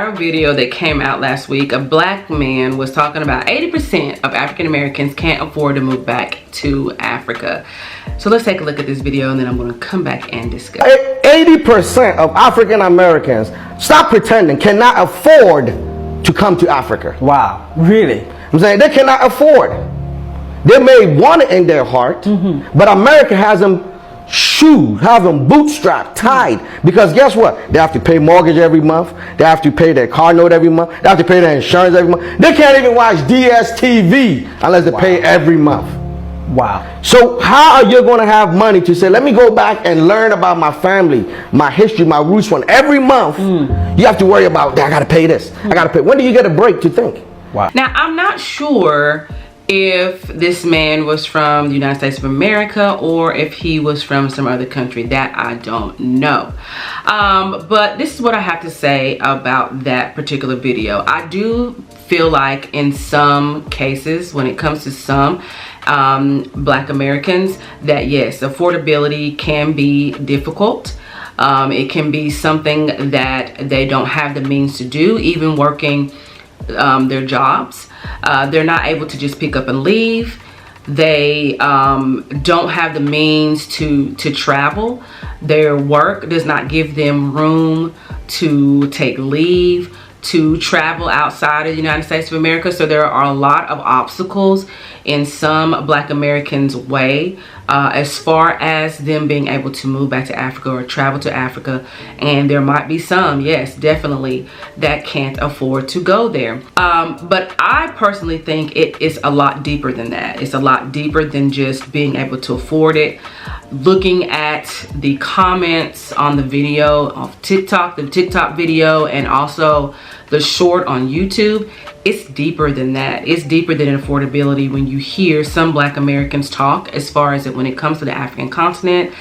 viral video that came out last week. A black man was talking about 80% of African Americans can't afford to move back to Africa. So let's take a look at this video and then I'm going to come back and discuss. 80% of African Americans, stop pretending, cannot afford to come to Africa. Wow, really? I'm saying they cannot afford. They may want it in their heart, but America has them shoes, have them bootstrapped, tied, because guess what? They have to pay mortgage every month. They have to pay their car note every month. They have to pay their insurance every month. They can't even watch DSTV unless they pay every month. Wow. So how are you going to have money to say, let me go back and learn about my family, my history, my roots? When every month you have to worry about, I got to pay this. I got to pay. When do you get a break to think? Wow. Now, I'm not sure if this man was from the United States of America or if he was from some other country. That I don't know. But this is what I have to say about that particular video. I do feel like in some cases, when it comes to some black Americans, that yes, affordability can be difficult. It can be something that they don't have the means to do, even working their jobs. They're not able to just pick up and leave. They don't have the means to travel. Their work does not give them room to take leave, to travel outside of the United States of America. So there are a lot of obstacles in some black Americans' way as far as them being able to move back to Africa or travel to Africa. And there might be some, yes, definitely, that can't afford to go there. But I personally think it is a lot deeper than that. It's a lot deeper than just being able to afford it. Looking at the comments on the video of TikTok, the TikTok video, and also the short on YouTube, it's deeper than that. It's deeper than affordability when you hear some black Americans talk as far as when it comes to the African continent.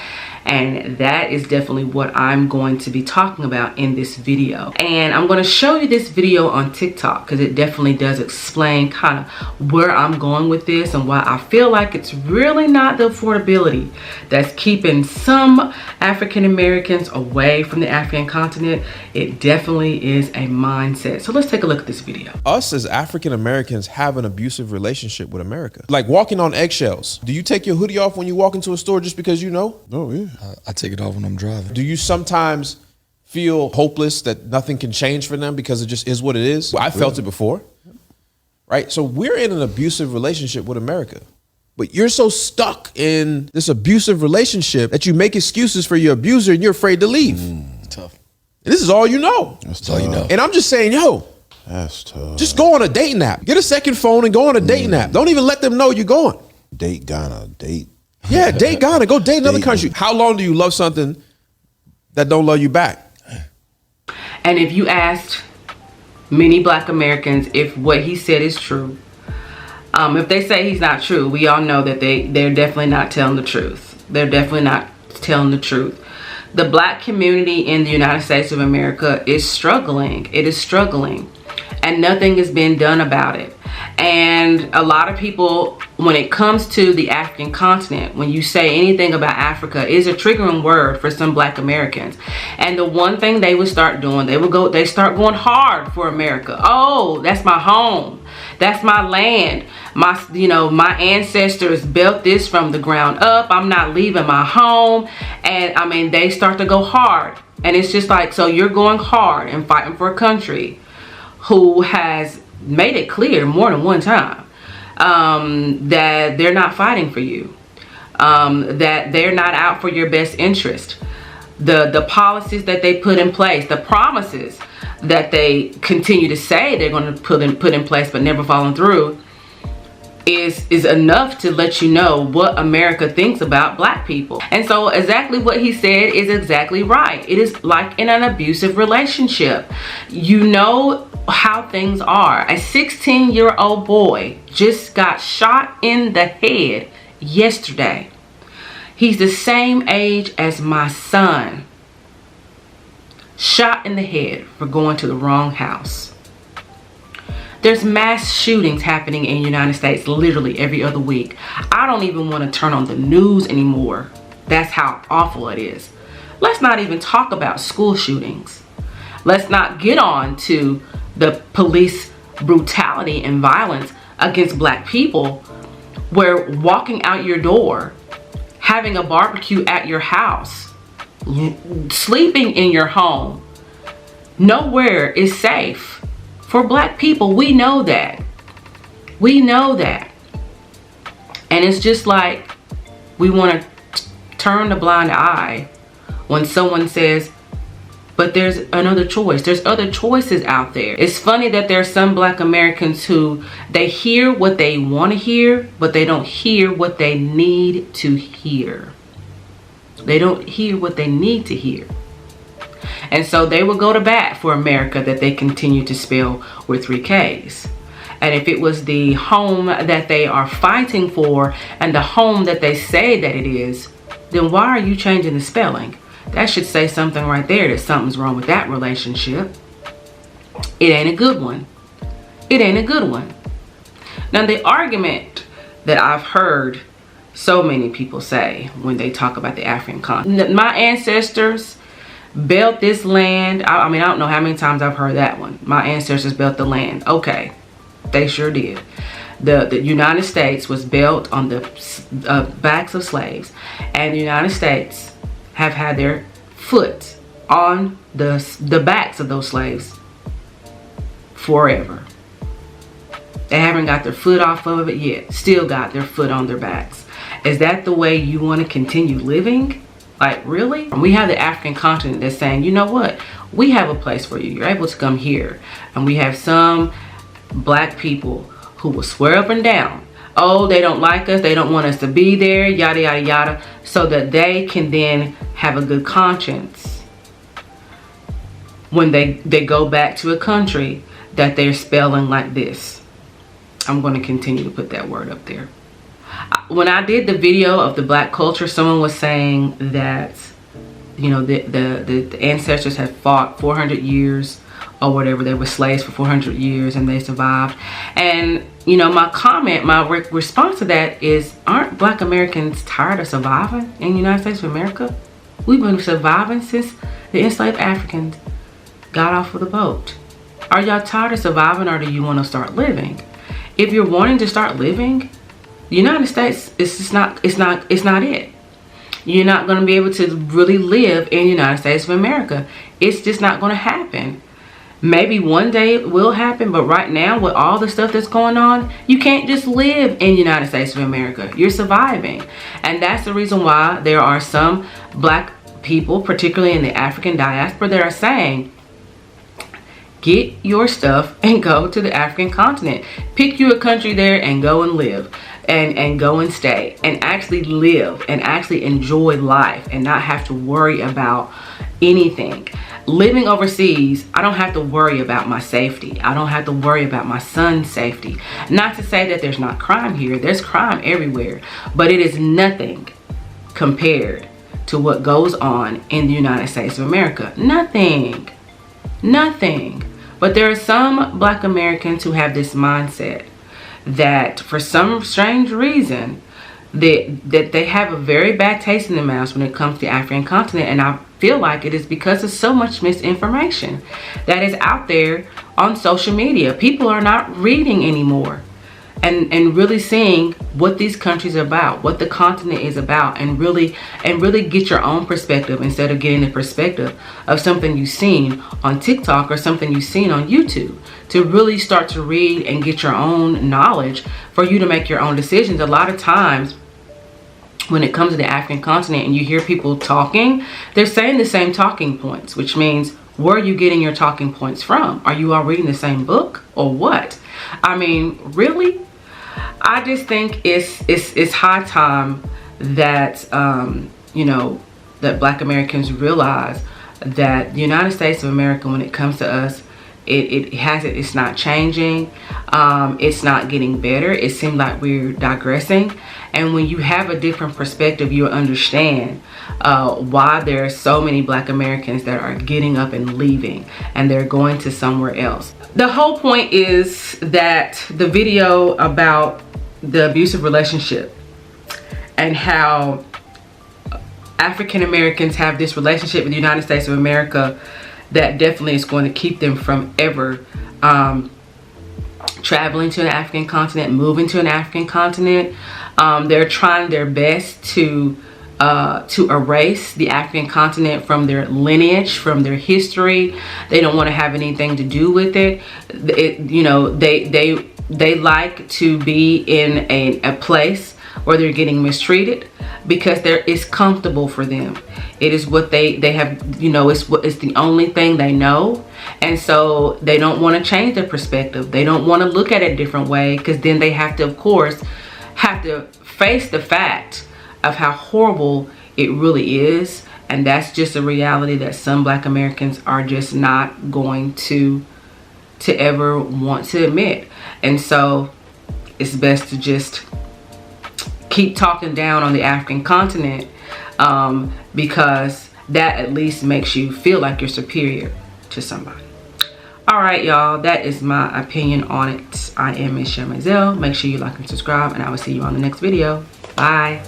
And that is definitely what I'm going to be talking about in this video. And I'm going to show you this video on TikTok because it definitely does explain kind of where I'm going with this and why I feel like it's really not the affordability that's keeping some African Americans away from the African continent. It definitely is a mindset. So let's take a look at this video. Us as African Americans have an abusive relationship with America. Like walking on eggshells. Do you take your hoodie off when you walk into a store just because you know? Oh, yeah. I take it off when I'm driving. Do you sometimes feel hopeless that nothing can change for them because it just is what it is? I felt it before, right? So we're in an abusive relationship with America, but you're so stuck in this abusive relationship that you make excuses for your abuser and you're afraid to leave. Tough. And this is all you know. That's all you know. And I'm just saying, yo, That's tough. just go on a dating app. Get a second phone and go on a dating app. Don't even let them know you're going. Date Ghana, date. Yeah, date Ghana. Go date another Date. country. How long do you love something that don't love you back? And if you asked many black Americans if what he said is true, if they say he's not true, we all know that they're definitely not telling the truth. They're definitely not telling the truth. The black community in the United States of America is struggling. It is struggling. And nothing has been done about it. And a lot of people, when it comes to the African continent, when you say anything about Africa, is a triggering word for some black Americans. And the one thing they would start doing, they start going hard for America. Oh, that's my home. That's my land. My ancestors built this from the ground up. I'm not leaving my home. And I mean, they start to go hard. And it's just like, so you're going hard and fighting for a country who has made it clear more than one time that they're not fighting for you, that they're not out for your best interest. The policies that they put in place, the promises that they continue to say they're going to put in place but never following through, is enough to let you know what America thinks about black people. And so exactly what he said is exactly right. It is like in an abusive relationship. You know how things are. A 16-year-old boy just got shot in the head yesterday. He's the same age as my son. Shot in the head for going to the wrong house. There's mass shootings happening in the United States literally every other week. I don't even want to turn on the news anymore. That's how awful it is. Let's not even talk about school shootings. Let's not get on to the police brutality and violence against black people, where walking out your door, having a barbecue at your house, sleeping in your home, nowhere is safe for black people. We know that. We know that. And it's just like we want to turn the blind eye when someone says, but there's another choice. There's other choices out there. It's funny that there are some black Americans who they hear what they want to hear, but they don't hear what they need to hear. They don't hear what they need to hear. And so they will go to bat for America that they continue to spell with 3 Ks. And if it was the home that they are fighting for and the home that they say that it is, then why are you changing the spelling? That should say something right there, that something's wrong with that relationship. It ain't a good one. It ain't a good one. Now, the argument that I've heard so many people say when they talk about the African continent, my ancestors built this land. I mean, I don't know how many times I've heard that one. My ancestors built the land. Okay, they sure did. The United States was built on the backs of slaves, and the United States have had their foot on the backs of those slaves forever. They haven't got their foot off of it yet. Still got their foot on their backs. Is that the way you want to continue living? Like, really? We have the African continent that's saying, you know what? We have a place for you. You're able to come here. And we have some black people who will swear up and down, oh, they don't like us, they don't want us to be there, yada, yada, yada, so that they can then have a good conscience when they go back to a country that they're spelling like this. I'm going to continue to put that word up there. When I did the video of the black culture, someone was saying that, you know, the ancestors had fought 400 years or whatever. They were slaves for 400 years and they survived. And, you know, my comment, my response to that is, aren't black Americans tired of surviving in the United States of America? We've been surviving since the enslaved Africans got off of the boat. Are y'all tired of surviving, or do you want to start living? If you're wanting to start living, the United States it's not it. You're not going to be able to really live in the United States of America. It's just not going to happen. Maybe one day it will happen, but right now with all the stuff that's going on, you can't just live in the United States of America. You're surviving. And that's the reason why there are some black people, particularly in the African diaspora, that are saying, get your stuff and go to the African continent. Pick you a country there and go and live. And go and stay and actually live and actually enjoy life and not have to worry about anything. Living overseas, I don't have to worry about my safety. I don't have to worry about my son's safety. Not to say that there's not crime here. There's crime everywhere, but it is nothing compared to what goes on in the United States of America. Nothing. Nothing. But there are some black Americans who have this mindset that for some strange reason that they have a very bad taste in their mouths when it comes to the African continent. And I feel like it is because of so much misinformation that is out there on social media. People are not reading anymore and really seeing what these countries are about, what the continent is about, and really get your own perspective instead of getting the perspective of something you've seen on TikTok or something you've seen on YouTube. To really start to read and get your own knowledge for you to make your own decisions. A lot of times when it comes to the African continent and you hear people talking, they're saying the same talking points, which means, where are you getting your talking points from? Are you all reading the same book or what? I mean, really? I just think it's high time that, you know, that black Americans realize that the United States of America, when it comes to us, it's not changing. It's not getting better. It seems like we're digressing. And when you have a different perspective, you'll understand why there are so many black Americans that are getting up and leaving and they're going to somewhere else. The whole point is that the video about the abusive relationship and how African Americans have this relationship with the United States of America that definitely is going to keep them from ever traveling to an African continent, moving to an African continent. They're trying their best to erase the African continent from their lineage, from their history. They don't want to have anything to do with it. You know, they like to be in a place where they're getting mistreated because it's comfortable for them. It is what they have, you know, it's the only thing they know. And so they don't want to change their perspective. They don't want to look at it a different way, because then they have to, of course, face the fact of how horrible it really is. And that's just a reality that some Black Americans are just not going to ever want to admit. And so it's best to just keep talking down on the African continent, because that at least makes you feel like you're superior to somebody. All right, y'all, that is my opinion on it. I am Michelle Mazelleغ. Make sure you like and subscribe, and I will see you on the next video. Bye.